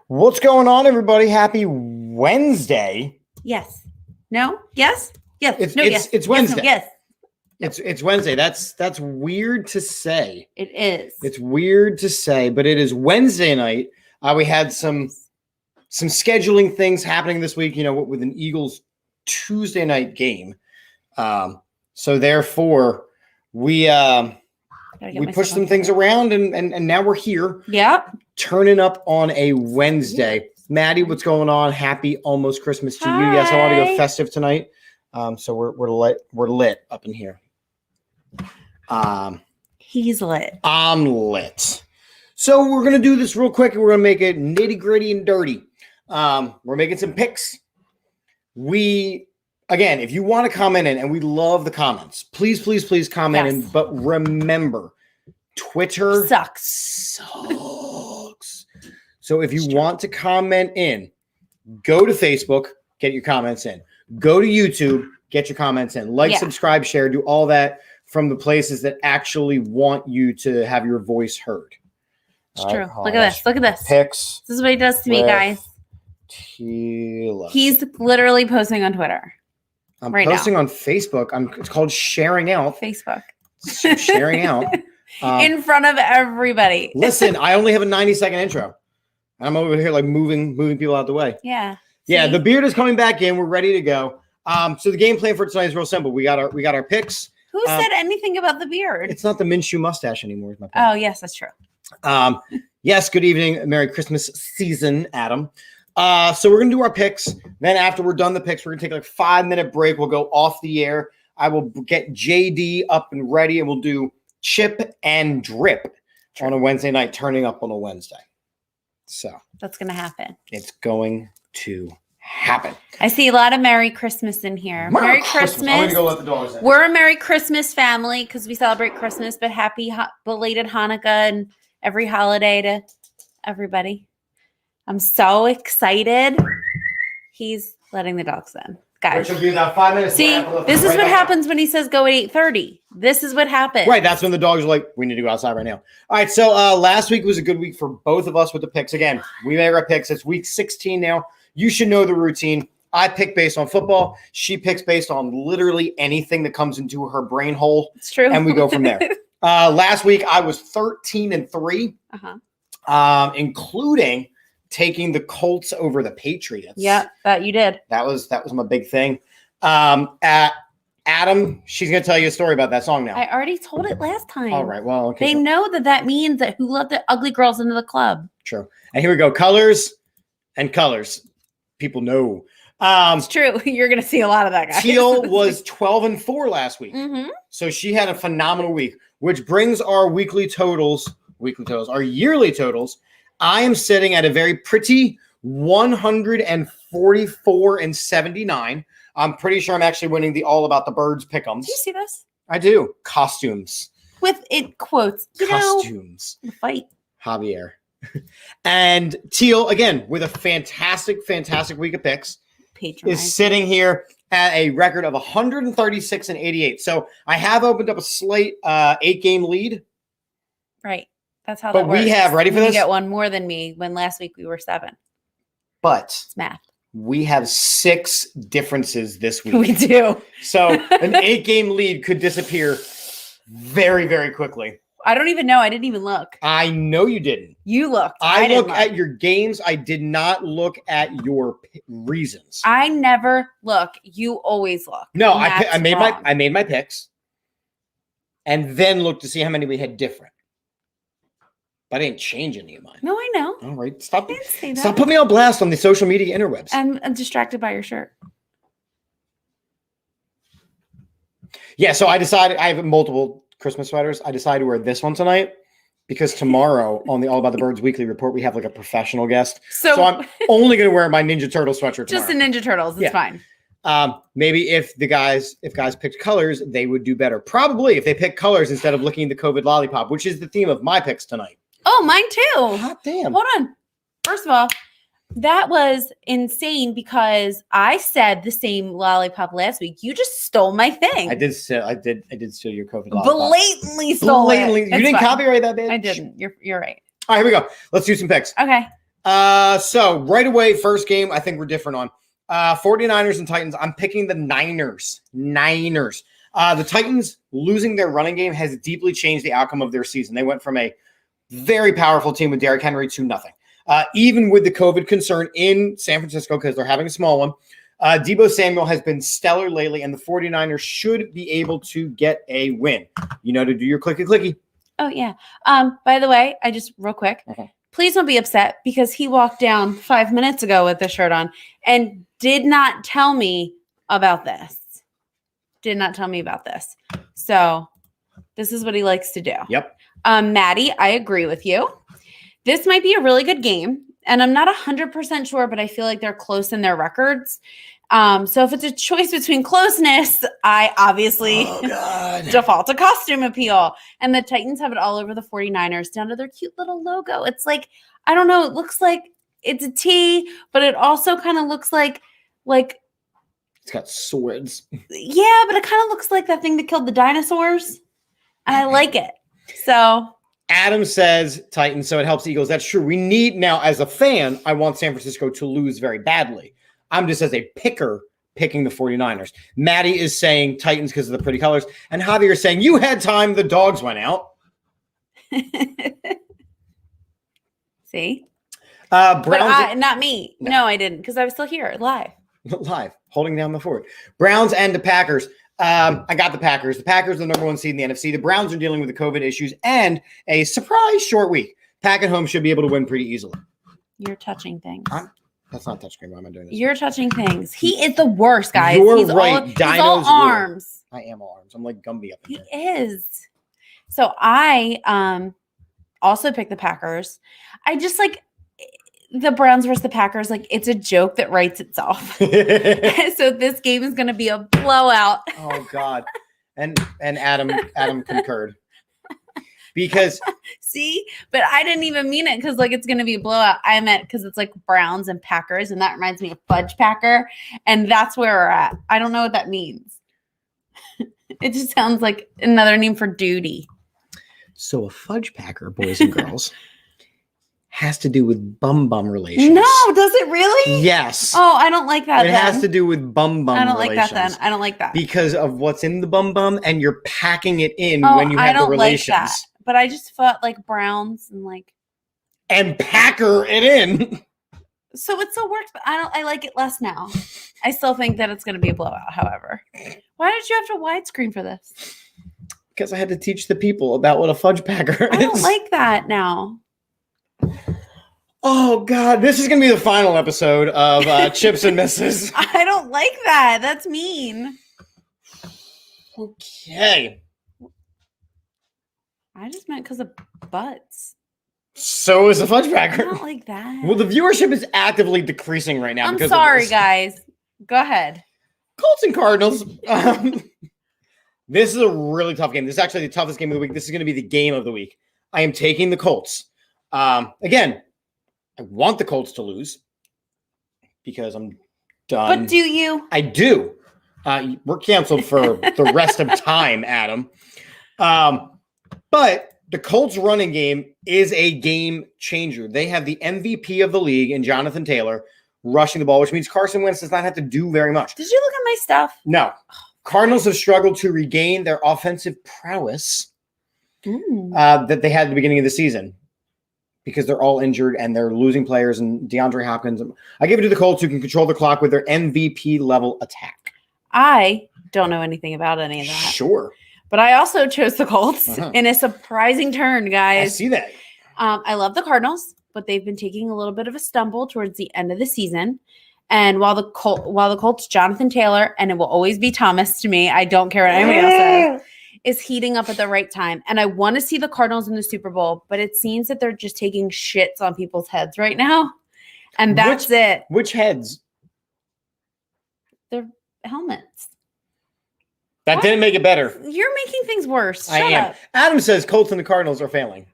What's going on, everybody? Happy Wednesday. Yes. No? Yes? Yes. It's no, yes. it's Wednesday. Yes. It's Wednesday. That's weird to say. It is. It's weird to say, but it is Wednesday night. We had some scheduling things happening this week, with an Eagles Tuesday night game. So therefore we pushed some things around and now we're here. Yep. Turning up on a Wednesday. Maddie, what's going on? Happy almost Christmas to you. Yes, I want to go festive tonight. So we're lit up in here. He's lit. I'm lit. So we're gonna do this real quick and we're gonna make it nitty gritty and dirty. We're making some picks. Again, if you want to comment in, and we love the comments, please comment in. But remember, Twitter sucks. So if you want to comment in, go to Facebook, get your comments in. Go to YouTube, get your comments in. Subscribe, share, do all that from the places that actually want you to have your voice heard. It's true. Look at this. Look at this. Picks. This is what he does to me, guys. He's literally posting on Twitter. I'm posting on Facebook. It's called sharing out. Facebook. Sharing out. In front of everybody. Listen, I only have a 90-second intro. I'm over here like moving people out the way. Yeah. Yeah, the beard is coming back in. We're ready to go. So the game plan for tonight is real simple. We got our picks. Who said anything about the beard? It's not the Minshew mustache anymore. Is my point. Oh, yes, that's true. Yes, good evening. Merry Christmas season, Adam. So we're going to do our picks. Then after we're done the picks, we're going to take like a 5-minute break. We'll go off the air. I will get JD up and ready, and we'll do chip and drip on a Wednesday night, turning up on a Wednesday. So that's going to happen. It's going to happen. I see a lot of Merry Christmas in here. Merry Christmas. I'm going to go let the dogs in. We're a Merry Christmas family because we celebrate Christmas, but happy belated Hanukkah and every holiday to everybody. I'm so excited. He's letting the dogs in. Guys. Which will be about 5 minutes. See, this is what happens when he says go at 8:30. This is what happens. Right. That's when the dogs are like, we need to go outside right now. All right. So last week was a good week for both of us with the picks. Again, we made our picks. It's week 16 now. You should know the routine. I pick based on football. She picks based on literally anything that comes into her brain hole. It's true. And we go from there. Last week, I was 13-3, including taking the Colts over the Patriots. Yeah, that you did. That was my big thing. Adam, she's going to tell you a story about that song now. I already told it last time. All right. Well, okay. They know that means that who let the ugly girls into the club. True. And here we go. Colors. People know. It's true. You're going to see a lot of that, guys. Teal was 12-4 last week. Mm-hmm. So she had a phenomenal week, which brings our our yearly totals. I am sitting at a very pretty 144-79. I'm pretty sure I'm actually winning the All About the Birds pick'ems. Do you see this? I do. Costumes. With it quotes. Costumes. The fight. Javier. And Teal, again, with a fantastic week of picks, is sitting here at a record of 136-88. So I have opened up a slight 8-game lead. Right. That's how that works. But we have, ready for this? You get one more than me when last week we were 7. But it's math. We have 6 differences this week. We do. So an 8-game lead could disappear very, very quickly. I don't even know. I didn't even look. I know you didn't. You looked. I looked at your games. I did not look at your reasons. I never look. You always look. No, I made my picks and then looked to see how many we had different. But I didn't change any of mine. No, I know. All right. Stop putting me on blast on the social media interwebs. I'm distracted by your shirt. Yeah, so I decided I have multiple Christmas sweaters. I decided to wear this one tonight because tomorrow on the All About the Birds weekly report, we have like a professional guest. So I'm only going to wear my Ninja Turtle sweatshirt tomorrow. Just the Ninja Turtles. It's fine. Maybe if guys picked colors, they would do better. Probably if they pick colors instead of licking the COVID lollipop, which is the theme of my picks tonight. Oh, mine too. Hot damn. Hold on. First of all, that was insane because I said the same lollipop last week. You just stole my thing. I did steal your COVID lollipop. Blatantly stole it. You didn't copyright that, bitch. I didn't. You're right. All right, here we go. Let's do some picks. Okay. So right away, first game, I think we're different on. 49ers and Titans. I'm picking the Niners. The Titans losing their running game has deeply changed the outcome of their season. They went from a very powerful team with Derrick Henry to nothing. Even with the COVID concern in San Francisco, because they're having a small one, Deebo Samuel has been stellar lately, and the 49ers should be able to get a win. You know, to do your clicky. Oh, yeah. By the way, I just real quick, please don't be upset because he walked down 5 minutes ago with the shirt on and did not tell me about this. So this is what he likes to do. Yep. Maddie, I agree with you. This might be a really good game, and I'm not 100% sure, but I feel like they're close in their records. So if it's a choice between closeness, I obviously default to costume appeal. And the Titans have it all over the 49ers down to their cute little logo. It's like, I don't know, it looks like it's a T, but it also kind of looks like it's got swords. Yeah, but it kind of looks like that thing that killed the dinosaurs. And I like it. So Adam says Titans, so it helps Eagles. That's true. We need now, as a fan, I want San Francisco to lose very badly. I'm just as a picker picking the 49ers. Maddie is saying Titans because of the pretty colors. And Javier is saying, you had time, the dogs went out. See? Browns. Not me. No, I didn't, because I was still here live, holding down the fort. Browns and the Packers. I got the Packers. The Packers are the number 1 seed in the NFC. The Browns are dealing with the COVID issues and a surprise short week. Pack at home should be able to win pretty easily. You're touching things. That's not touchscreen. Why am I doing this? You're touching things. He is the worst, guys. You're right. He's all arms. I am all arms. I'm like Gumby up He there. is. So I also picked the Packers. I just like the Browns versus the Packers. Like, it's a joke that writes itself. So this game is going to be a blowout. Oh God. And Adam concurred. Because see, but I didn't even mean it because like it's gonna be a blowout. I meant because it's like Browns and Packers, and that reminds me of Fudge Packer, and that's where we're at. I don't know what that means. It just sounds like another name for duty. So a Fudge Packer, boys and girls, has to do with bum relations. No, does it really? Yes. Oh, I don't like that. It has to do with bum I don't relations. like that then. I don't like that. Because of what's in the bum, and you're packing it in when you have the relations. Like that. But I just felt like Browns and Packer it in. So it still works, but I like it less now. I still think that it's going to be a blowout, however. Why did you have to widescreen for this? Because I had to teach the people about what a Fudge Packer is. I don't like that now. Oh, God. This is going to be the final episode of Chips and Misses. I don't like that. That's mean. Okay. I just meant because of butts. So is a Fudge Packer. I don't like that. Well, the viewership is actively decreasing right now. I'm sorry, guys. Go ahead. Colts and Cardinals. This is a really tough game. This is actually the toughest game of the week. This is going to be the game of the week. I am taking the Colts. Again, I want the Colts to lose because I'm done. But do you? I do. We're canceled for the rest of time, Adam. But the Colts running game is a game changer. They have the MVP of the league in Jonathan Taylor rushing the ball, which means Carson Wentz does not have to do very much. Did you look at my stuff? No. Cardinals have struggled to regain their offensive prowess that they had at the beginning of the season because they're all injured and they're losing players and DeAndre Hopkins. I give it to the Colts who can control the clock with their MVP level attack. I don't know anything about any of that. Sure. But I also chose the Colts in a surprising turn, guys. I see that. I love the Cardinals, but they've been taking a little bit of a stumble towards the end of the season. And while the Colts, Jonathan Taylor, and it will always be Thomas to me, I don't care what anybody else says, is heating up at the right time. And I want to see the Cardinals in the Super Bowl, but it seems that they're just taking shits on people's heads right now. And that's it. Which heads? Their helmets. That didn't make it better. You're making things worse. Shut I am. up. Adam says Colts and the Cardinals are failing.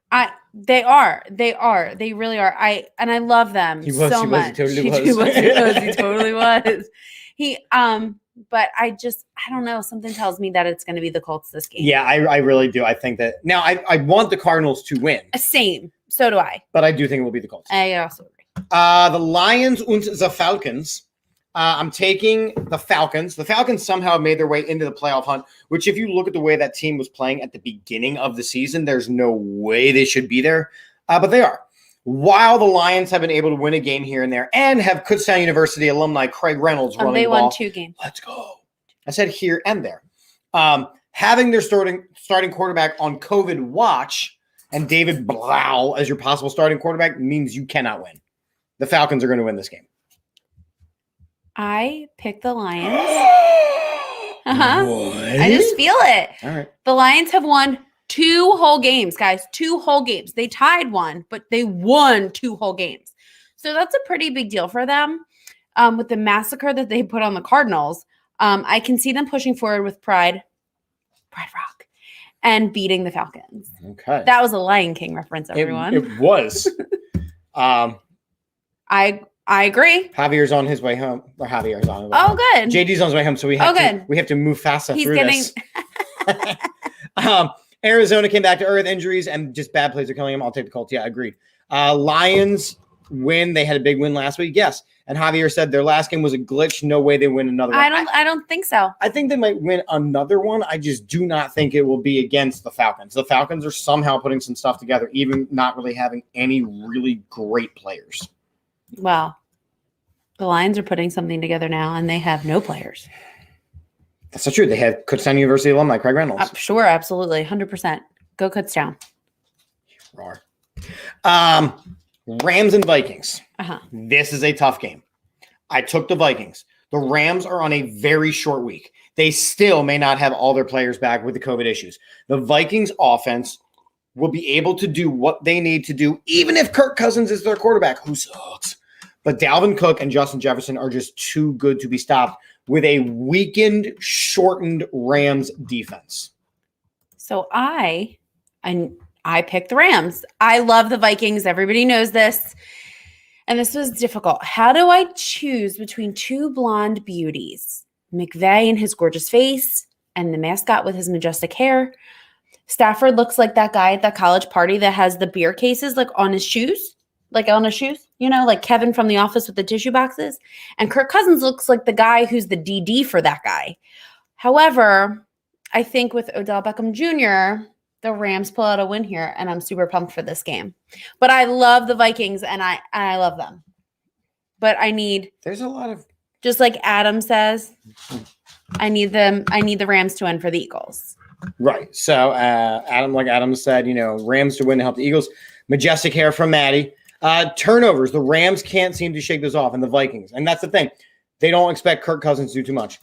They are. They really are. I love them so much. He totally was. But I don't know. Something tells me that it's going to be the Colts this game. Yeah, I really do. I think that now I want the Cardinals to win. Same. So do I. But I do think it will be the Colts. I also agree. The Lions und the Falcons. I'm taking the Falcons. The Falcons somehow made their way into the playoff hunt, which if you look at the way that team was playing at the beginning of the season, there's no way they should be there, but they are. While the Lions have been able to win a game here and there and have Kutztown University alumni Craig Reynolds running They the ball. won 2 games. Let's go. I said here and there. Having their starting quarterback on COVID watch and David Blau as your possible starting quarterback means you cannot win. The Falcons are going to win this game. I picked the Lions. What? I just feel it. All right. The Lions have won 2 whole games, guys. 2 whole games. They tied 1, but they won 2 whole games. So that's a pretty big deal for them. With the massacre that they put on the Cardinals, I can see them pushing forward with Pride Rock, and beating the Falcons. Okay. That was a Lion King reference, everyone. It was. I agree. Javier's on his way home. Or Javier's on his way Oh, home. good. JD's on his way home, so we have to move faster through this. Arizona came back to earth, injuries, and just bad plays are killing him. I'll take the Colts. Yeah, agreed. Lions win. They had a big win last week. Yes. And Javier said their last game was a glitch. No way they win another one. I don't think so. I think they might win another one. I just do not think it will be against the Falcons. The Falcons are somehow putting some stuff together, even not really having any really great players. Well, the Lions are putting something together now, and they have no players. That's not true. They have Kutztown University alumni Craig Reynolds. Sure, absolutely, 100%. Go Kutztown. Roar. Rams and Vikings. Uh-huh. This is a tough game. I took the Vikings. The Rams are on a very short week. They still may not have all their players back with the COVID issues. The Vikings offense will be able to do what they need to do, even if Kirk Cousins is their quarterback, who sucks. But Dalvin Cook and Justin Jefferson are just too good to be stopped with a weakened, shortened Rams defense. So I picked the Rams. I love the Vikings. Everybody knows this. And this was difficult. How do I choose between 2 blonde beauties? McVay and his gorgeous face and the mascot with his majestic hair. Stafford looks like that guy at that college party that has the beer cases on his shoes. Like Kevin from The Office with the tissue boxes. And Kirk Cousins looks like the guy who's the DD for that guy. However, I think with Odell Beckham Jr., the Rams pull out a win here, and I'm super pumped for this game. But I love the Vikings, and I love them. But There's a lot of, just like Adam says, I need the Rams to win for the Eagles. right. So Adam said, Rams to win to help the Eagles. Majestic hair from Maddie. Turnovers. The Rams can't seem to shake this off, and the Vikings. And that's the thing. They don't expect Kirk Cousins to do too much.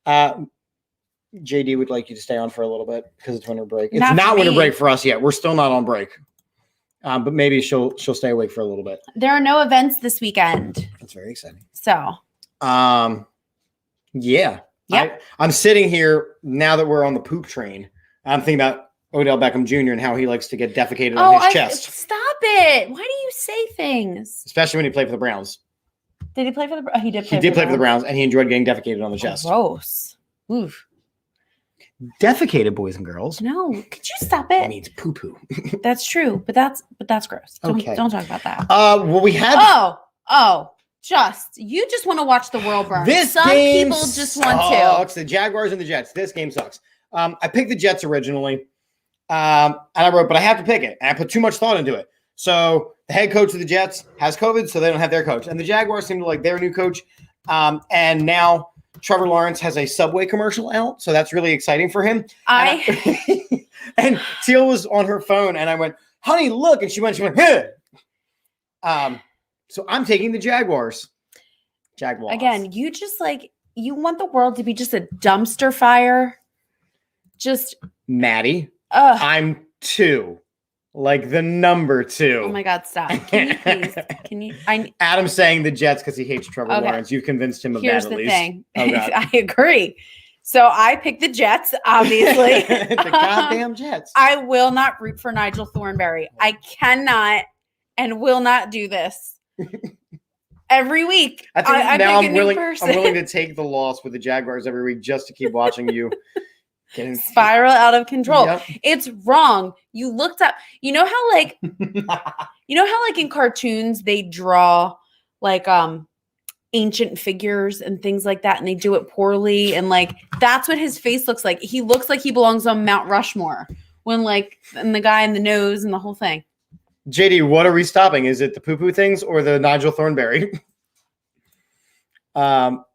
JD would like you to stay on for a little bit because it's winter break. It's not winter break for us yet. We're still not on break. But maybe she'll stay awake for a little bit. There are no events this weekend. That's very exciting. So. Yeah. Yep. I'm sitting here now that we're on the poop train. I'm thinking about Odell Beckham Jr. and how he likes to get defecated on his chest. Stop it. Why do you say things? Especially when he played for the Browns. Did he play for the He did play for the Browns, and he enjoyed getting defecated on the chest. Gross. Oof. Defecated, boys and girls. No, could you stop it? It means poo-poo. That's true, but that's gross. Okay. Don't talk about that. Well, we had. You just want to watch the world burn. Some game people just sucks. want to. The Jaguars and the Jets. This game sucks. I picked the Jets originally, and I wrote, but I have to pick it, and I put too much thought into it. So the head coach of the Jets has COVID, so they don't have their coach, and the Jaguars seem to like their new coach. And now Trevor Lawrence has a Subway commercial out, so that's really exciting for him. And Teal was on her phone, and I went, "Honey, look!" And she went, "Hey!" So I'm taking the Jaguars. Jaguars. Again, you want the world to be just a dumpster fire. Just Maddie. I'm 2. Like the number 2. Oh my God, stop. Can you please? Adam's saying the Jets because he hates Trevor Lawrence. You've convinced him of Here's that at the least. thing. Oh, God. I agree. So I picked the Jets, obviously. The goddamn Jets. I will not root for Nigel Thornberry. I cannot and will not do this. Every week. I think now I'm willing to take the loss with the Jaguars every week just to keep watching you spiral out of control. Yep. It's wrong. You looked up, you know how in cartoons they draw like ancient figures and things like that, and they do it poorly, and like that's what his face looks like. He looks like he belongs on Mount Rushmore when like and the guy in the nose and the whole thing. JD, what are we stopping? Is it the poo-poo things or the Nigel Thornberry? I'm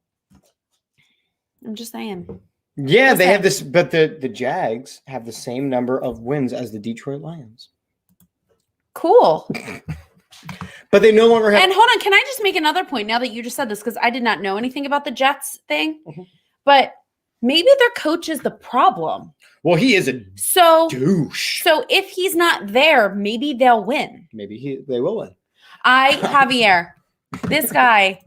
just saying. Yeah, they have this, but the Jags have the same number of wins as the Detroit Lions. Cool. But they no longer have. And hold on, can I just make another point now that you just said this? Because I did not know anything about the Jets thing. But maybe their coach is the problem. Well, he is a douche. So if he's not there, maybe they'll win. Maybe they will win. Javier, this guy.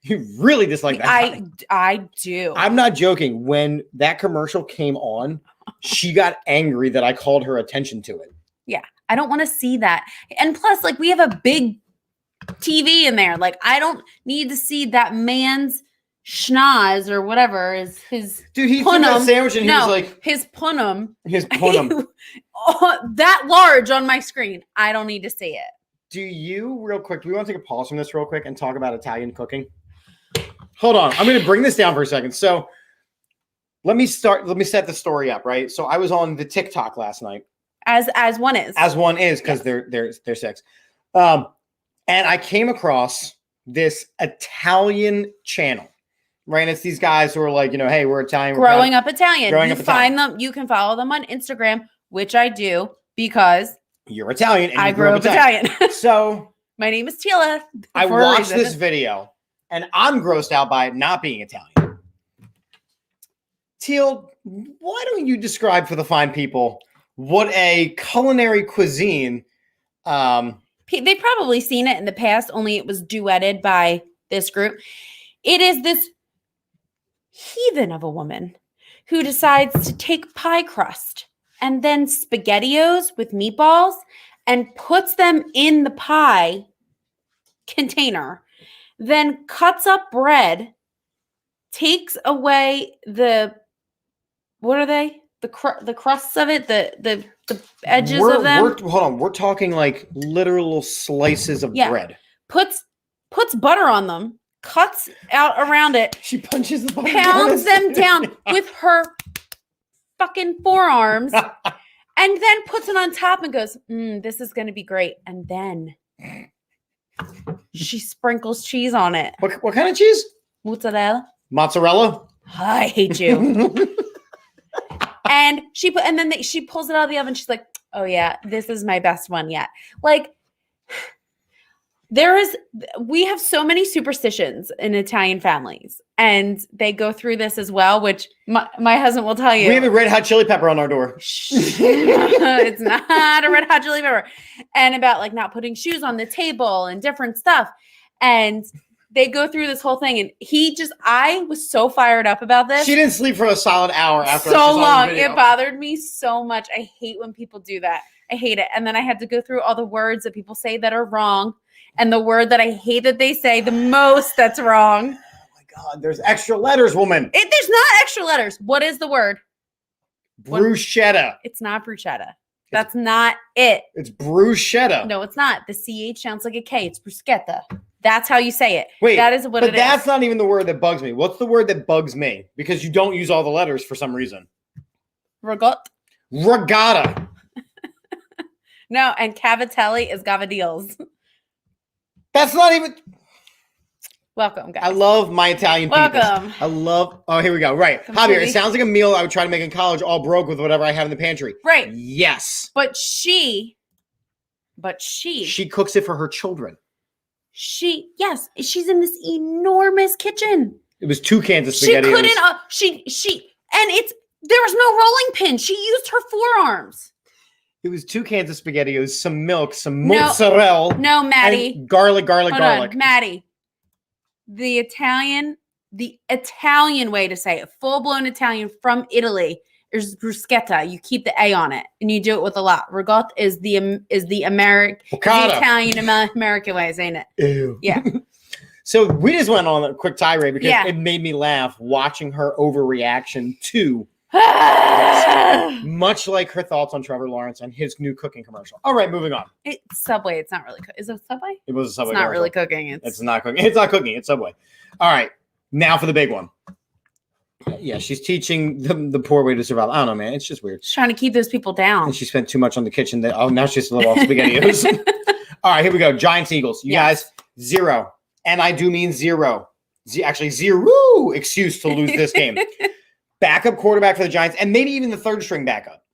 You really dislike that. I do. I'm not joking. When that commercial came on, she got angry that I called her attention to it. Yeah, I don't want to see that. And plus, like, we have a big TV in there. Like, I don't need to see that man's schnoz or whatever is his. Dude, he took that sandwich and he was like his punum. His punum. That large on my screen. I don't need to see it. Do you, real quick, do we want to take a pause from this real quick and talk about Italian cooking? Hold on. I'm going to bring this down for a second. So let me set the story up, right? So I was on the TikTok last night. As one is. As one is, because they're six. And I came across this Italian channel, right? It's these guys who are like, hey, we're Italian. Growing up Italian. Them. You can follow them on Instagram, which I do because you're Italian. And I grew up Italian. So my name is Tila. I watched this video and I'm grossed out by it not being Italian. Teal, why don't you describe for the fine people what a culinary cuisine? They've probably seen it in the past, only it was duetted by this group. It is this heathen of a woman who decides to take pie crust and then SpaghettiOs with meatballs and puts them in the pie container, then cuts up bread, takes away what are they? The crusts of it, the edges of them. Hold on. We're talking like literal slices of bread. Puts butter on them, cuts out around it. She punches the butter. Pounds them down with her fucking forearms, and then puts it on top and goes, this is going to be great. And then she sprinkles cheese on it. What kind of cheese? Mozzarella. I hate you. And she pulls it out of the oven. She's like, oh yeah, this is my best one yet. Like, we have so many superstitions in Italian families, and they go through this as well, which my husband will tell you. We have a red hot chili pepper on our door. It's not a red hot chili pepper. And about like not putting shoes on the table and different stuff. And they go through this whole thing, and I was so fired up about this. She didn't sleep for a solid hour after. So long. It bothered me so much. I hate when people do that. I hate it. And then I had to go through all the words that people say that are wrong. And the word that I hate that they say the most that's wrong. Oh my God, there's extra letters, woman. There's not extra letters. What is the word? Bruschetta. It's not bruschetta. That's not it. It's bruschetta. No, it's not. The CH sounds like a K. It's bruschetta. That's how you say it. Wait, that is what it is. But that's not even the word that bugs me. What's the word that bugs me? Because you don't use all the letters for some reason. Regatta. No, and cavatelli is gavadils. That's not even. Welcome, guys. I love my Italian people. Welcome. Oh, here we go. Right. Javier, it sounds like a meal I would try to make in college, all broke with whatever I have in the pantry. Right. Yes. But she cooks it for her children. Yes, she's in this enormous kitchen. It was 2 cans of spaghetti. There was no rolling pin. She used her forearms. It was 2 cans of SpaghettiOs, some milk, some mozzarella. No, Maddie. And garlic. Hold on, Maddie. The Italian way to say it, full-blown Italian from Italy, is bruschetta. You keep the A on it, and you do it with a lot. Regatta is the Italian American way of saying it. Ew. Yeah. So we just went on a quick tirade because it made me laugh watching her overreaction to Much like her thoughts on Trevor Lawrence and his new cooking commercial. All right, moving on. It's Subway. It's not really. Is it Subway? It was a Subway. It's not commercial. really cooking. It's not cooking. It's not cooking. It's Subway. All right, now for the big one. Yeah, she's teaching them the poor way to survive. I don't know, man. It's just weird. She's trying to keep those people down. And she spent too much on the kitchen. Now she's a little off SpaghettiOs. All right, here we go. Giants, Eagles. You guys, 0. And I do mean 0. Actually, 0 excuse to lose this game. Backup quarterback for the Giants, and maybe even the third string backup.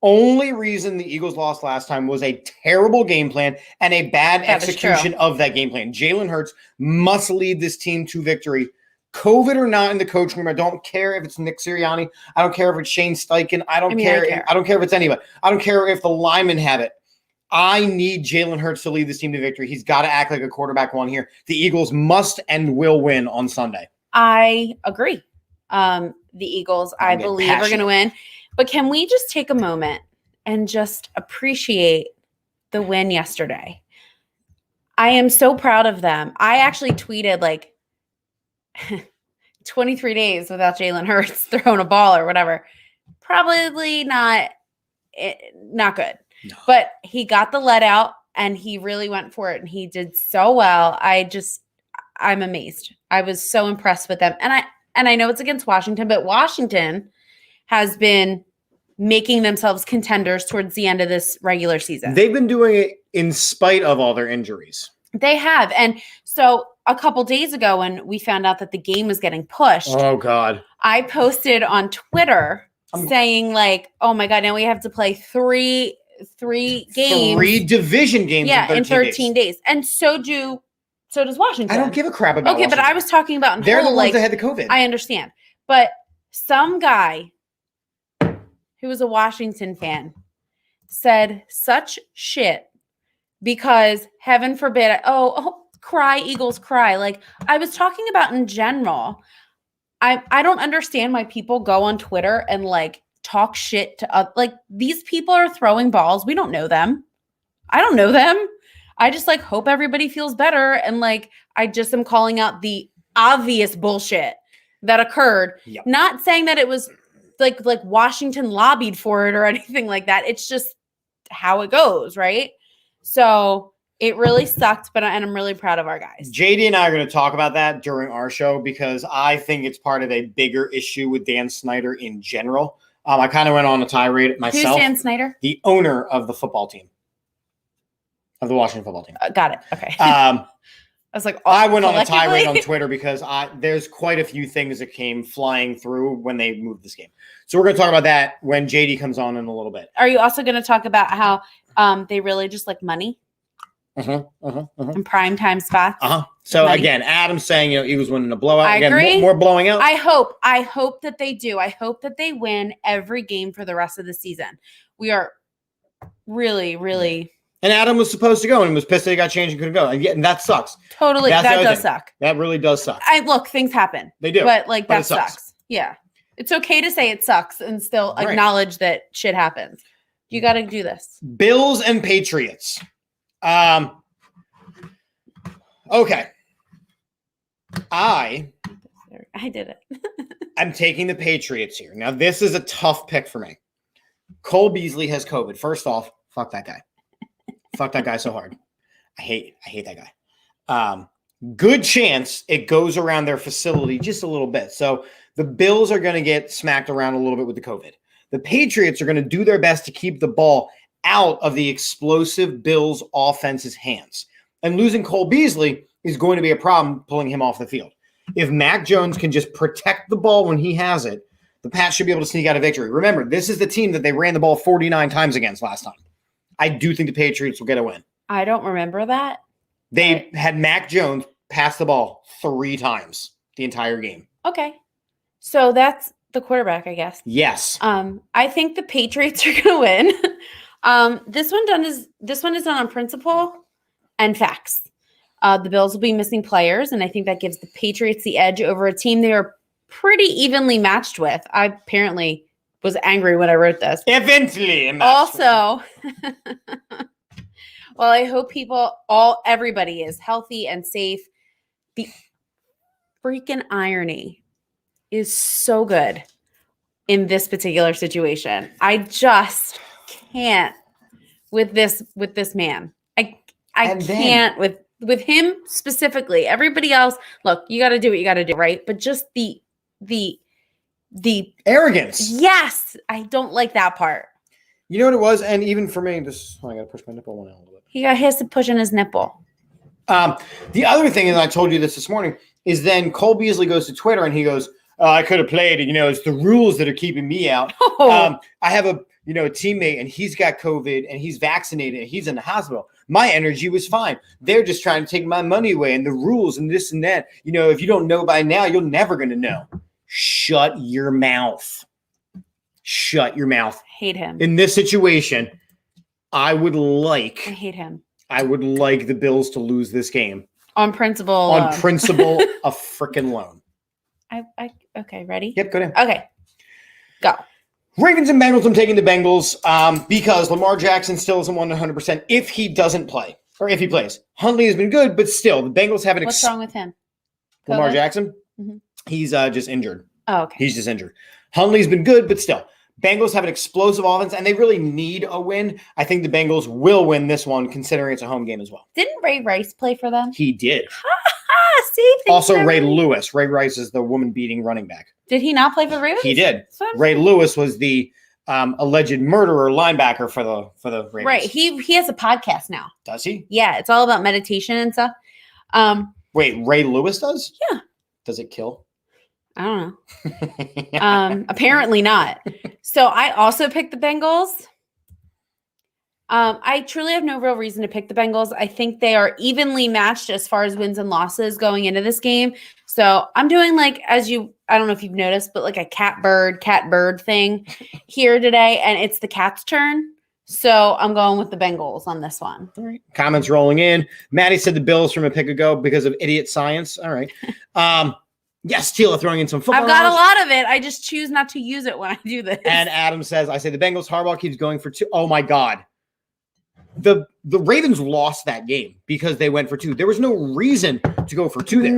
Only reason the Eagles lost last time was a terrible game plan and a bad execution of that game plan. Jalen Hurts must lead this team to victory. COVID or not in the coaching room, I don't care if it's Nick Sirianni. I don't care if it's Shane Steichen. I don't care if it's anybody. I don't care if the linemen have it. I need Jalen Hurts to lead this team to victory. He's got to act like a quarterback one here. The Eagles must and will win on Sunday. I agree. The Eagles, I believe, are going to win. But can we just take a moment and just appreciate the win yesterday? I am so proud of them. I actually tweeted 23 days without Jalen Hurts throwing a ball or whatever. Probably not good. No. But he got the let out and he really went for it and he did so well. I'm amazed. I was so impressed with them. And I know it's against Washington, but Washington has been making themselves contenders towards the end of this regular season. They've been doing it in spite of all their injuries. They have. And so a couple days ago when we found out that the game was getting pushed. Oh, God. I posted on Twitter saying oh, my God, now we have to play three games. 3 division games in 13 days. And so does Washington. I don't give a crap about Washington. But I was talking about they're the ones that had the COVID. I understand. But some guy who was a Washington fan said such shit because heaven forbid, cry, Eagles cry. I was talking about in general. I don't understand why people go on Twitter and talk shit to these people are throwing balls. We don't know them. I don't know them. I just hope everybody feels better. And I just am calling out the obvious bullshit that occurred. Yep. Not saying that it was like Washington lobbied for it or anything like that. It's just how it goes, right? So it really sucked, and I'm really proud of our guys. JD and I are going to talk about that during our show because I think it's part of a bigger issue with Dan Snyder in general. I kind of went on a tirade myself. Who's Dan Snyder? The owner of the football team. Of the Washington football team. Got it. Okay. I was I went on a tirade on Twitter because there's quite a few things that came flying through when they moved this game. So we're going to talk about that when JD comes on in a little bit. Are you also going to talk about how they really just like money? And prime time spots. So again, Adam's saying Eagles winning a blowout. I agree. More blowing out. I hope that they do. I hope that they win every game for the rest of the season. We are really, really. And Adam was supposed to go and was pissed that he got changed and couldn't go. And that sucks. Totally. That does suck. That really does suck. Look, things happen. They do. But that sucks. Yeah. It's okay to say it sucks and still acknowledge that shit happens. You got to do this. Bills and Patriots. Okay. I did it. I'm taking the Patriots here. Now, this is a tough pick for me. Cole Beasley has COVID. First off, fuck that guy. Fuck that guy so hard. I hate that guy. Good chance it goes around their facility just a little bit. So the Bills are going to get smacked around a little bit with the COVID. The Patriots are going to do their best to keep the ball out of the explosive Bills offense's hands. And losing Cole Beasley is going to be a problem pulling him off the field. If Mac Jones can just protect the ball when he has it, the Pats should be able to sneak out a victory. Remember, this is the team that they ran the ball 49 times against last time. I do think the Patriots will get a win. I don't remember that. They had Mac Jones pass the ball 3 times the entire game. Okay. So that's the quarterback, I guess. Yes. I think the Patriots are going to win. This one is done on principle and facts. The Bills will be missing players, and I think that gives the Patriots the edge over a team they are pretty evenly matched with. I apparently was angry when I wrote this. Eventually. Also, well, I hope everybody is healthy and safe. The freaking irony is so good. in this particular situation. I just can't with this man. I can't with him specifically. Everybody else, look, you got to do what you got to do, right? But just the arrogance. Yes, I don't like that part. You know what it was, and even for me, I got to push my nipple one out a little bit. He has to push in his nipple. The other thing, and I told you this morning, is then Cole Beasley goes to Twitter and he goes, I could have played it. It's the rules that are keeping me out. Oh. I have a teammate and he's got COVID and he's vaccinated and he's in the hospital. My energy was fine. They're just trying to take my money away and the rules and this and that. If you don't know by now, you're never going to know. Shut your mouth. Shut your mouth. Hate him. In this situation, I hate him. I would like the Bills to lose this game. On principle. On principle, a freaking loan. Okay, ready? Yep, go down. Okay, go. Ravens and Bengals, I'm taking the Bengals because Lamar Jackson still isn't 100% if he doesn't play or if he plays. Huntley has been good, but still, the Bengals have an What's wrong with him? Lamar Jackson? Mm-hmm. He's just injured. Oh, okay. He's just injured. Huntley's been good, but still. Bengals have an explosive offense, and they really need a win. I think the Bengals will win this one, considering it's a home game as well. Didn't Ray Rice play for them? He did. See, also, Ray Lewis. Ray Rice is the woman-beating running back. Did he not play for the Ravens? He did. Ray Lewis was the alleged murderer linebacker for the Ravens. Right. He has a podcast now. Does he? Yeah, it's all about meditation and stuff. Wait, Ray Lewis does? Yeah. Does it kill? I don't know. Apparently not. So I also picked the Bengals. I truly have no real reason to pick the Bengals. I think they are evenly matched as far as wins and losses going into this game. So I'm doing I don't know if you've noticed, but like a cat bird thing here today. And it's the cat's turn. So I'm going with the Bengals on this one. All right. Comments rolling in. Maddie said the Bills from a pick ago because of idiot science. All right. Yes, Tila throwing in some football. I've got a lot of it. I just choose not to use it when I do this. And Adam says, I say the Bengals. Harbaugh keeps going for 2. Oh, my God. The Ravens lost that game because they went for 2. There was no reason to go for 2 there.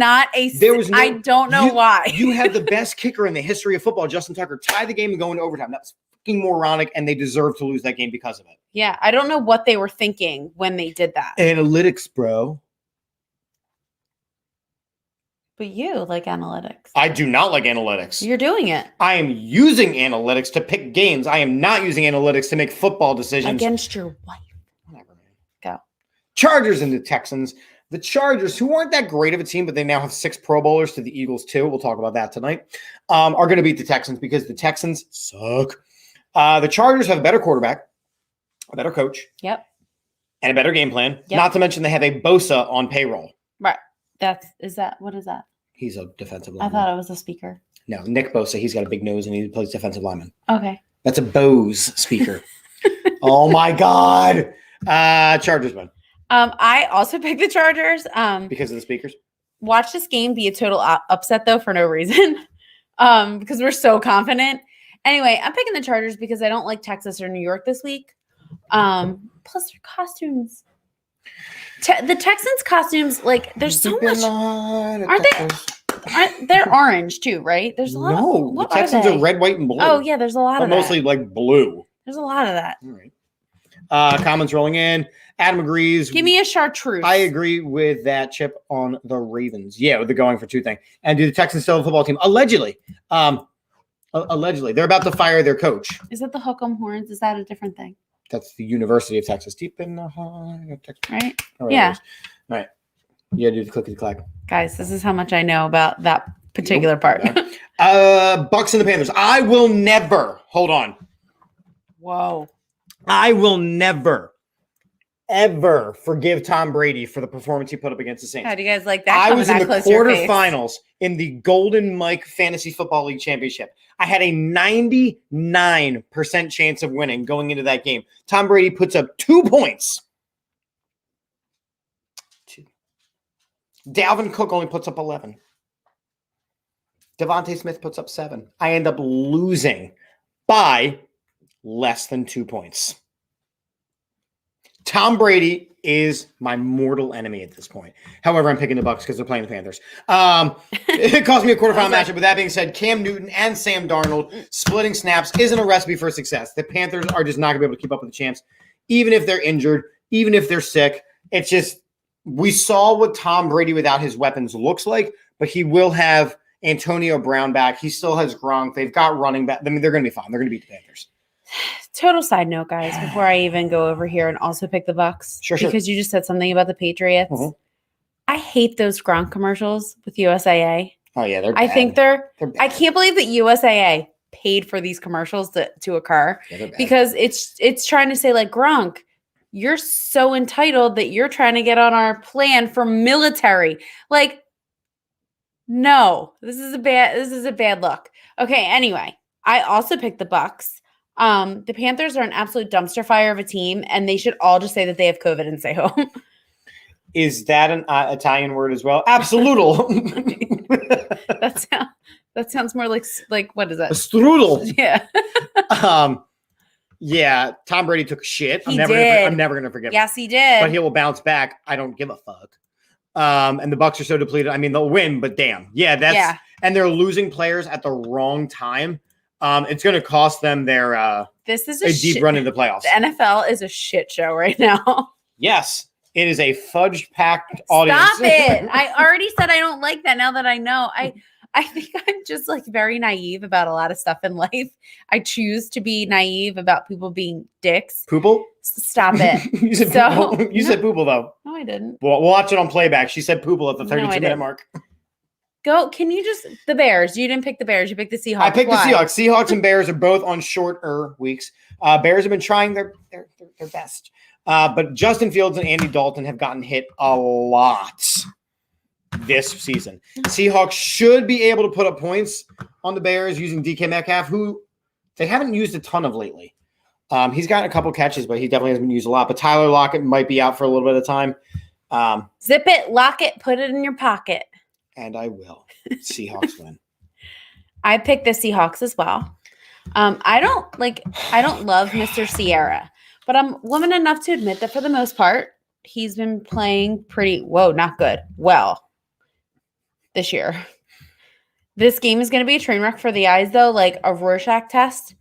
There was I don't know why. You have the best kicker in the history of football, Justin Tucker, tie the game and go into overtime. That's fucking moronic, and they deserve to lose that game because of it. Yeah, I don't know what they were thinking when they did that. Analytics, bro. But you like analytics. I do not like analytics. You're doing it. I am using analytics to pick games. I am not using analytics to make football decisions. Against your wife. Whatever, man. Go. Chargers and the Texans. The Chargers, who aren't that great of a team, but they now have 6 Pro Bowlers to the Eagles too. We'll talk about that tonight. Are going to beat the Texans because the Texans suck. The Chargers have a better quarterback, a better coach. Yep. And a better game plan. Yep. Not to mention they have a Bosa on payroll. Right. What is that? He's a defensive lineman. I thought it was a speaker. No, Nick Bosa. He's got a big nose and he plays defensive lineman. Okay. That's a Bose speaker. Oh my God. Chargers win. I also picked the Chargers. Because of the speakers? Watch this game be a total upset though for no reason. Because we're so confident. Anyway, I'm picking the Chargers because I don't like Texas or New York this week. Plus their costumes. The Texans costumes, there's so much. Aren't they? They're orange too, right? There's a lot. No, the Texans are red, white, and blue. Oh yeah, there's a lot of that. Mostly blue. There's a lot of that. All right. Comments rolling in. Adam agrees. Give me a chartreuse. I agree with that, Chip, on the Ravens. Yeah, with the going for 2 thing. And do the Texans still have a football team? Allegedly. Allegedly. They're about to fire their coach. Is that the Hook'em Horns? Is that a different thing? That's the University of Texas. Deep in the Texas. Right? Yeah. All right. You gotta do the clickety clack. Guys, this is how much I know about that particular part. Bucks and the Panthers. I will never. Hold on. Whoa. I will never, ever forgive Tom Brady for the performance he put up against the Saints. How do you guys like that? I was in the quarterfinals in the Golden Mike Fantasy Football League Championship. I had a 99% chance of winning going into that game. Tom Brady puts up 2 points. 2. Dalvin Cook only puts up 11. Devontae Smith puts up 7. I end up losing by less than 2 points. Tom Brady is my mortal enemy at this point. However, I'm picking the Bucs because they're playing the Panthers. It cost me a quarterfinal matchup. With that being said, Cam Newton and Sam Darnold splitting snaps isn't a recipe for success. The Panthers are just not going to be able to keep up with the champs, even if they're injured, even if they're sick. It's just we saw what Tom Brady without his weapons looks like, but he will have Antonio Brown back. He still has Gronk. They've got running back. I mean, they're going to be fine. They're going to beat the Panthers. Total side note, guys, before I even go over here and also pick the Bucs, Sure. because you just said something about the Patriots. Mm-hmm. I hate those Gronk commercials with USAA. Oh yeah, they're. I bad. think they're bad. I can't believe that USAA paid for these commercials to occur because it's trying to say like Gronk, you're so entitled that you're trying to get on our plan for military. Like, no, this is a bad look. Okay, anyway, I also picked the Bucs. The Panthers are an absolute dumpster fire of a team, and they should all just say that they have COVID and stay home. Is that an Italian word as well? Absolutal. that sounds more like what is that? A strudel. Yeah. Yeah. Tom Brady took a shit. He I'm did. never gonna forgive him. Yes, he did. But he will bounce back. I don't give a fuck. And the Bucs are so depleted. I mean, they'll win, but damn, and they're losing players at the wrong time. It's going to cost them their this is a deep run into the playoffs. The NFL is a shit show right now. Yes, it is a fudge-packed audience. Stop it! I already said I don't like that. Now that I know, I think I'm just like very naive about a lot of stuff in life. I choose to be naive about people being dicks. Poople? Stop it. You said poople. You said poople though. No, I didn't. Well, we'll watch it on playback. She said poople at the 32-minute mark. Go. Can you just the Bears? You didn't pick the Bears. You picked the Seahawks. I picked the Seahawks. Seahawks and Bears are both on shorter weeks. Bears have been trying their best, but Justin Fields and Andy Dalton have gotten hit a lot this season. Seahawks should be able to put up points on the Bears using DK Metcalf, who they haven't used a ton of lately. He's gotten a couple catches, but he definitely hasn't been used a lot. But Tyler Lockett might be out for a little bit of time. Zip it, lock it, put it in your pocket. And I will. Seahawks win. I picked the Seahawks as well. I don't love Mr. Sierra, but I'm woman enough to admit that for the most part, he's been playing not good, well this year. This game is going to be a train wreck for the eyes, though, like a Rorschach test,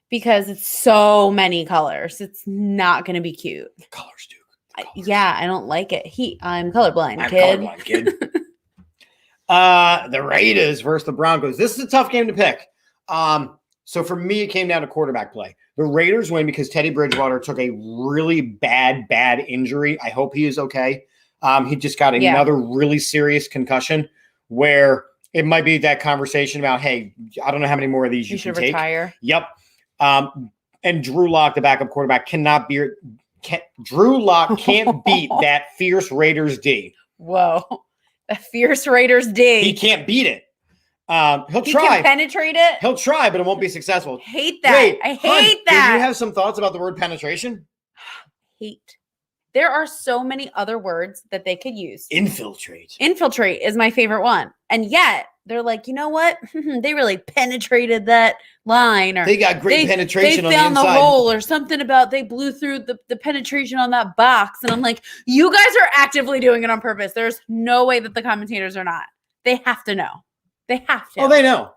because it's so many colors. It's not going to be cute. The colors, dude. Yeah, I don't like it. I'm colorblind, kid. The Raiders versus the Broncos. This is a tough game to pick. So for me, it came down to quarterback play. The Raiders win because Teddy Bridgewater took a really bad injury. I hope he is okay. He just got another really serious concussion where it might be that conversation about, hey, I don't know how many more of these you can take. Retire. Yep. And Drew Lock, the backup quarterback, Drew Lock can't beat that fierce Raiders D. Whoa. The fierce Raiders D. He can't beat it. He'll he try. Can penetrate it? He'll try, but it won't be successful. Hate that. Wait, I hate that. Do you have some thoughts about the word penetration? Hate. There are so many other words that they could use. Infiltrate. Infiltrate is my favorite one. And yet, they're like, you know what? They really penetrated that line. Or they got great penetration on the inside. They found the hole or something about they blew through the penetration on that box. And I'm like, you guys are actively doing it on purpose. There's no way that the commentators are not. They have to know. They have to. Oh, they know.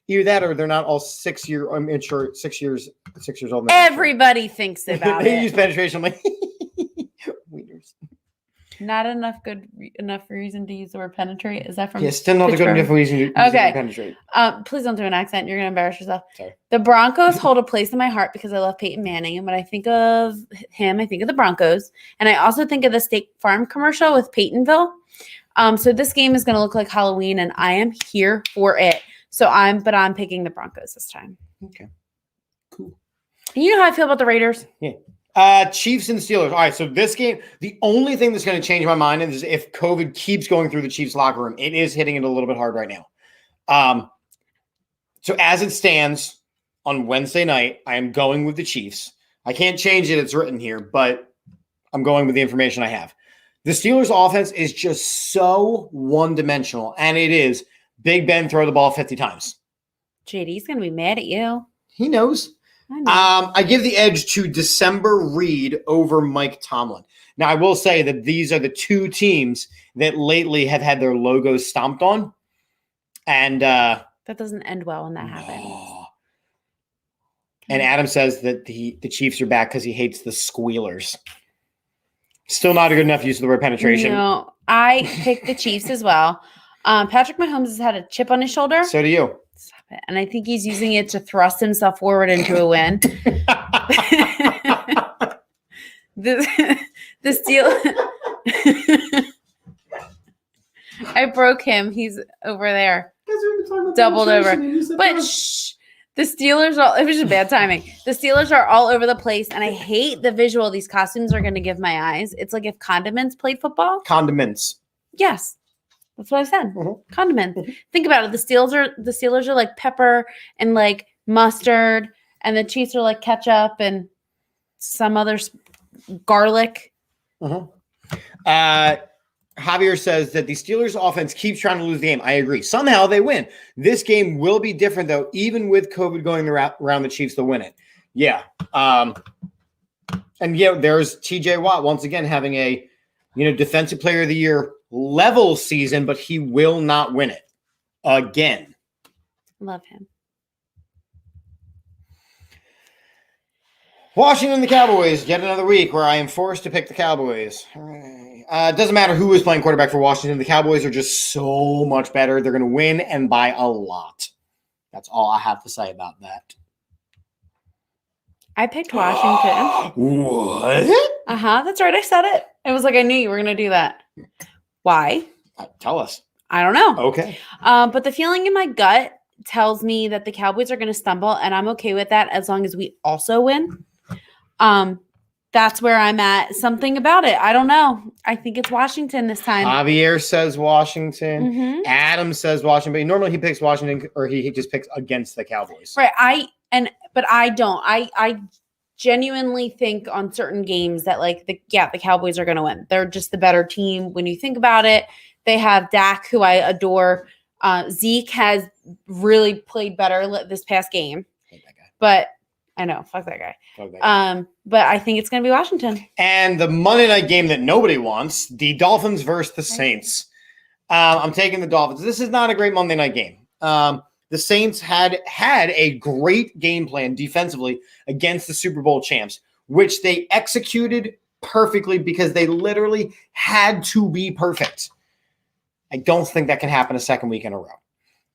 Either that or they're not all 6 years old. Everybody thinks about they it. use penetration. I'm like, wieners. Not enough reason to use the word penetrate. Is that from? Yeah, still not a good enough reason to use penetrate. Please don't do an accent. You're going to embarrass yourself. Sorry. The Broncos hold a place in my heart because I love Peyton Manning. And when I think of him, I think of the Broncos. And I also think of the State Farm commercial with Peytonville. So this game is going to look like Halloween, and I am here for it. So I'm picking the Broncos this time. Okay. Cool. And you know how I feel about the Raiders? Yeah. Chiefs and Steelers. All right, so this game, the only thing that's going to change my mind is if COVID keeps going through the Chiefs locker room. It is hitting it a little bit hard right now. So as it stands on Wednesday night, I am going with the Chiefs. I can't change it. It's written here, but I'm going with the information I have. The Steelers offense is just so one-dimensional, and it is Big Ben throw the ball 50 times. JD's going to be mad at you. He knows. I know. I give the edge to December Reed over Mike Tomlin. Now, I will say that these are the two teams that lately have had their logos stomped on. And that doesn't end well when that happens. And Adam says that the Chiefs are back because he hates the squealers. Still not a good enough use of the word penetration. No, I picked the Chiefs as well. Patrick Mahomes has had a chip on his shoulder. So do you. Stop it. And I think he's using it to thrust himself forward into a win. The steal. I broke him. He's over there. Doubled over. But shh. The Steelers it was just bad timing. The Steelers are all over the place, and I hate the visual these costumes are going to give my eyes. It's like if condiments played football. Condiments. Yes. That's what I said. Mm-hmm. Condiments. Mm-hmm. Think about it. The Steelers are like pepper and like mustard, and the Chiefs are like ketchup and some other garlic. Mm-hmm. Javier says that the Steelers offense keeps trying to lose the game. I agree. Somehow they win. This game will be different, though. Even with COVID going around, the Chiefs will win it. Yeah. And yeah, there's TJ Watt once again having a, defensive player of the year level season, but he will not win it again. Love him. Washington, the Cowboys, yet another week where I am forced to pick the Cowboys. All right. It doesn't matter who is playing quarterback for Washington. The Cowboys are just so much better. They're going to win and by a lot. That's all I have to say about that. I picked Washington. What? That's right. I said it. It was like I knew you were going to do that. Why? Tell us. I don't know. Okay. But the feeling in my gut tells me that the Cowboys are going to stumble, and I'm okay with that as long as we also win. That's where I'm at. Something about it. I don't know. I think it's Washington this time. Javier says Washington. Mm-hmm. Adam says Washington. But normally he picks Washington, or he just picks against the Cowboys. Right. But I don't. I genuinely think on certain games that the Cowboys are going to win. They're just the better team when you think about it. They have Dak, who I adore. Zeke has really played better this past game. Hate that guy. But I know, fuck that guy. But I think it's going to be Washington. And the Monday night game that nobody wants, the Dolphins versus the Saints. I'm taking the Dolphins. This is not a great Monday night game. The Saints had a great game plan defensively against the Super Bowl champs, which they executed perfectly because they literally had to be perfect. I don't think that can happen a second week in a row.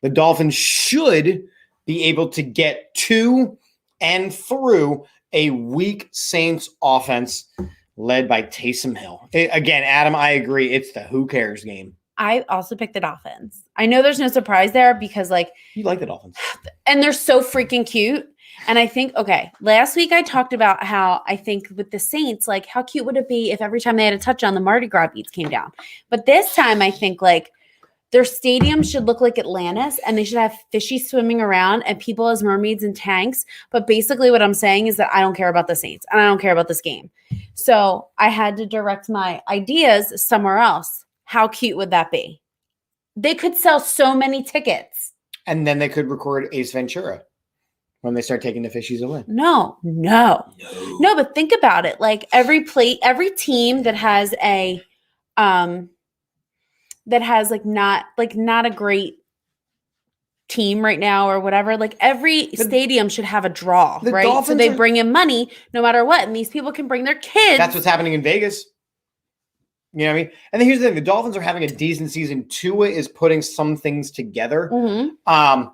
The Dolphins should be able to get to and through a weak Saints offense led by Taysom Hill. Again, Adam, I agree. It's the who cares game. I also picked the Dolphins. I know there's no surprise there because you like the Dolphins. And they're so freaking cute. And I think, last week I talked about how I think with the Saints, how cute would it be if every time they had a touchdown, the Mardi Gras beats came down. But this time I think their stadium should look like Atlantis and they should have fishies swimming around and people as mermaids in tanks. But basically what I'm saying is that I don't care about the Saints and I don't care about this game. So I had to direct my ideas somewhere else. How cute would that be? They could sell so many tickets. And then they could record Ace Ventura when they start taking the fishies away. No, but think about it. Every team that has a not a great team right now or whatever, every stadium should have a draw, right? Dolphins so they bring in money no matter what, and these people can bring their kids. That's what's happening in Vegas. You know what I mean? And then here's the thing. The Dolphins are having a decent season. Tua is putting some things together. Mm-hmm.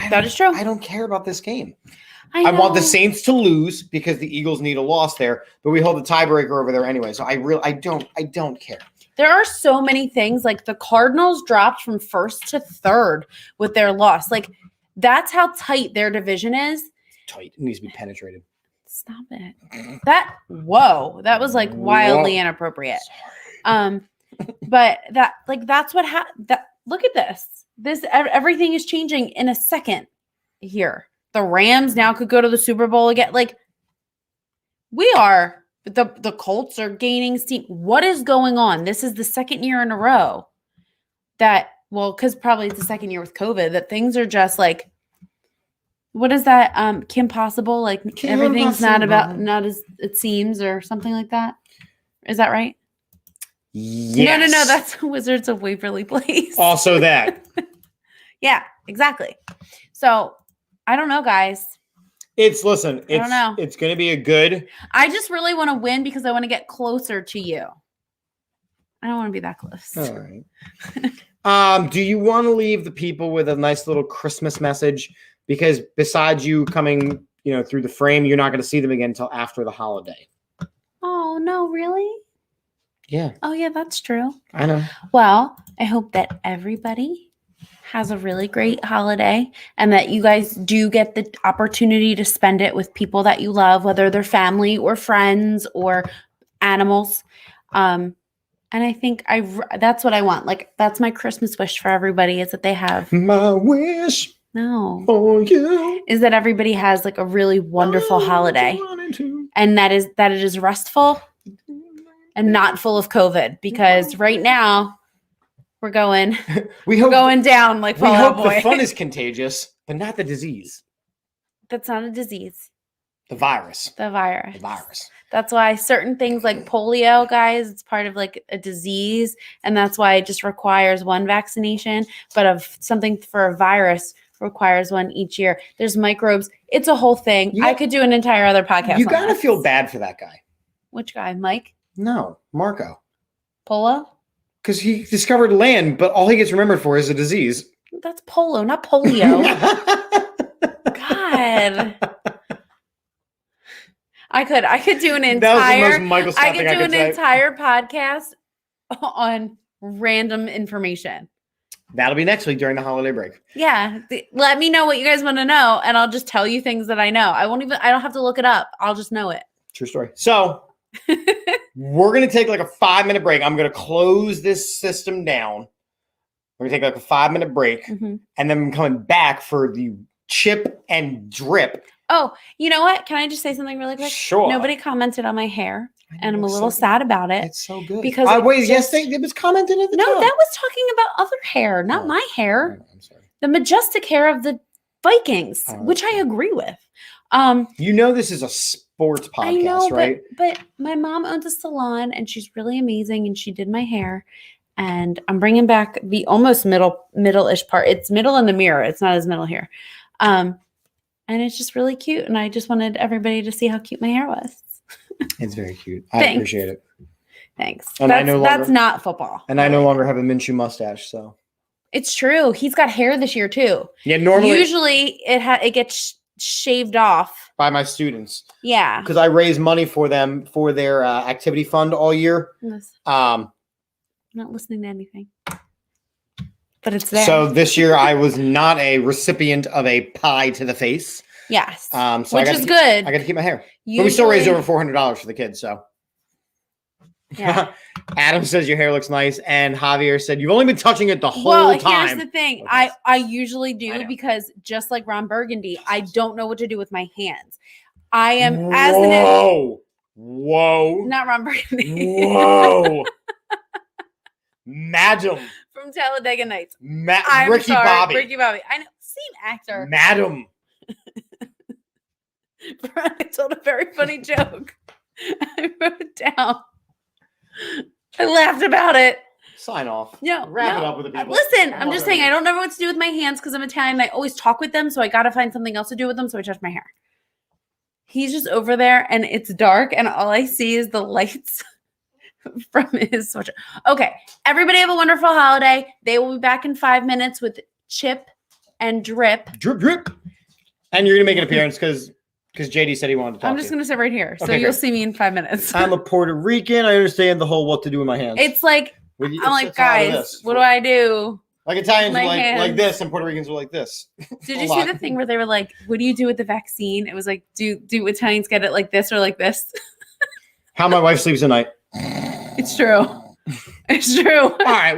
That is true. I don't care about this game. I want the Saints to lose because the Eagles need a loss there, but we hold the tiebreaker over there anyway. So I don't care. There are so many things. The Cardinals dropped from first to third with their loss. That's how tight their division is. Tight. It needs to be penetrated. Stop it. That was wildly inappropriate. But that's what happened. Look at this. Everything is changing in a second here. The Rams now could go to the Super Bowl again. We are. The Colts are gaining steam. What is going on? This is the second year in a row because probably it's the second year with COVID that things are just What is that? Kim Possible? Like Kim everything's Possible. not as it seems, or something like that. Is that right? Yes. No. That's Wizards of Waverly Place. Also that. Yeah, exactly. So I don't know, guys. I don't know. It's going to be a good. I just really want to win because I want to get closer to you. I don't want to be that close. All right. Do you want to leave the people with a nice little Christmas message? Because besides you coming, through the frame, you're not going to see them again until after the holiday. Oh, no, really? Yeah. Oh, yeah, that's true. I know. Well, I hope that everybody has a really great holiday and that you guys do get the opportunity to spend it with people that you love, whether they're family or friends or animals. And I think that's what I want. Like, that's my Christmas wish for everybody, is that they have. My wish for you is that everybody has like a really wonderful holiday, and that it is restful and not full of COVID, because right now we're going down like Fall we Out hope Boy. the fun is contagious, but not the disease. That's not a disease. The virus. The virus. The virus. That's why certain things like polio, guys, it's part of like a disease, and that's why it just requires one vaccination. But of something for a virus requires one each year. There's microbes. It's a whole thing. I could do an entire other podcast. You gotta feel bad for that guy. Which guy? Mike? No, Marco. Polo? Because he discovered land, but all he gets remembered for is a disease. That's polo, not polio. God. I could do an entire entire podcast on random information. That'll be next week during the holiday break. Yeah. Let me know what you guys want to know, and I'll just tell you things that I know. I don't have to look it up. I'll just know it. True story. So we're going to take like a 5-minute break. I'm going to close this system down. We're going to take like a 5-minute break, and then I'm coming back for the chip and drip. Oh, you know what? Can I just say something really quick? Sure. Nobody commented on my hair, and I'm a little sad about it. It's so good. Because it was commented at the top. No, that was talking about other hair, not my hair. I'm sorry. The majestic hair of the Vikings, which I agree with. This is a sports podcast, I know, right? But my mom owns a salon, and she's really amazing, and she did my hair. And I'm bringing back the almost middle-ish part. It's middle in the mirror. It's not as middle here. And it's just really cute. And I just wanted everybody to see how cute my hair was. It's very cute. I appreciate it. Thanks. And that's not football. And I no longer have a Minshew mustache, so. It's true. He's got hair this year too. Yeah, normally. Usually it gets shaved off. By my students. Yeah. Because I raise money for them for their activity fund all year. I'm not listening to anything. But it's there. So this year I was not a recipient of a pie to the face. Yes. So which is good. I got to keep my hair. But we still raised over $400 for the kids, so. Yeah. Adam says your hair looks nice, and Javier said you've only been touching it the whole time. Here's the thing. I usually do, because just like Ron Burgundy, I don't know what to do with my hands. I am Whoa. Not Ron Burgundy. Whoa. Madam. From Talladega Nights. Ricky Bobby. Ricky Bobby. I know. Same actor. Madam. I told a very funny joke. I wrote it down. I laughed about it. Sign off. Wrap it up with the people. Listen, I'm just saying, I don't know what to do with my hands because I'm Italian. I always talk with them, so I got to find something else to do with them, so I touch my hair. He's just over there, and it's dark, and all I see is the lights from his sweatshirt. Okay, everybody have a wonderful holiday. They will be back in 5 minutes with Chip and Drip. Drip. And you're going to make an appearance because JD said he wanted to talk. I'm just going to sit right here, so Okay, you'll great. see me in 5 minutes. I'm a Puerto Rican. I understand the whole what to do with my hands. It's like, I'm like, guys, what do I do? Like Italians My are like hands. this, and Puerto Ricans are like this. Did you see the thing where they were like, what do you do with the vaccine? It was like, do Italians get it like this or like this? How my wife sleeps at night. It's true. It's true. All right.